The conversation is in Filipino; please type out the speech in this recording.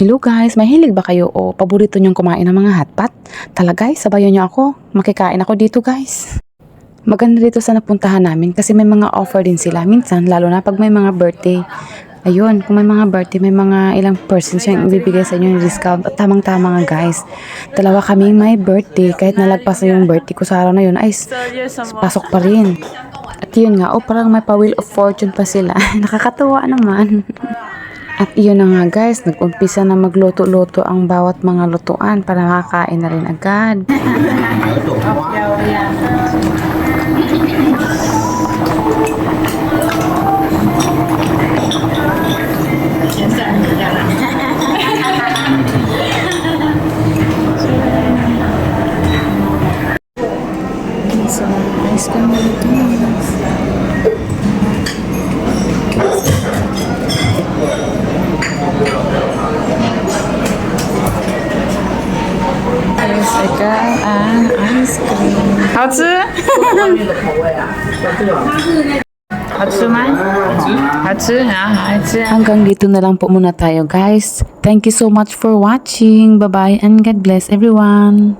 Hello guys, mahilig ba kayo o paborito nyong kumain ng mga hotpot? Tala guys, sabayan nyo ako. Makikain ako dito guys. Maganda dito sa napuntahan namin kasi may mga offer din sila. Minsan, lalo na pag may mga birthday. Ayun, kung may mga birthday, may mga ilang percent yung ibibigay sa inyo yung discount. At tamang-tama nga guys. Dalawa kaming may birthday. Kahit nalagpas na yung birthday ko sa araw na yun, ay pasok pa rin. At yun nga, parang may pa-wheel of fortune pa sila. Nakakatuwa naman. At iyon na nga guys, nag-umpisa na magluto-luto ang bawat mga lutuan para makakain na rin agad. So, ice cream dito. I got an ice cream. 好吃？好吃吗？好吃啊，好吃。Hanggang dito na lang po muna tayo guys. Thank you so much for watching. Bye bye and God bless everyone.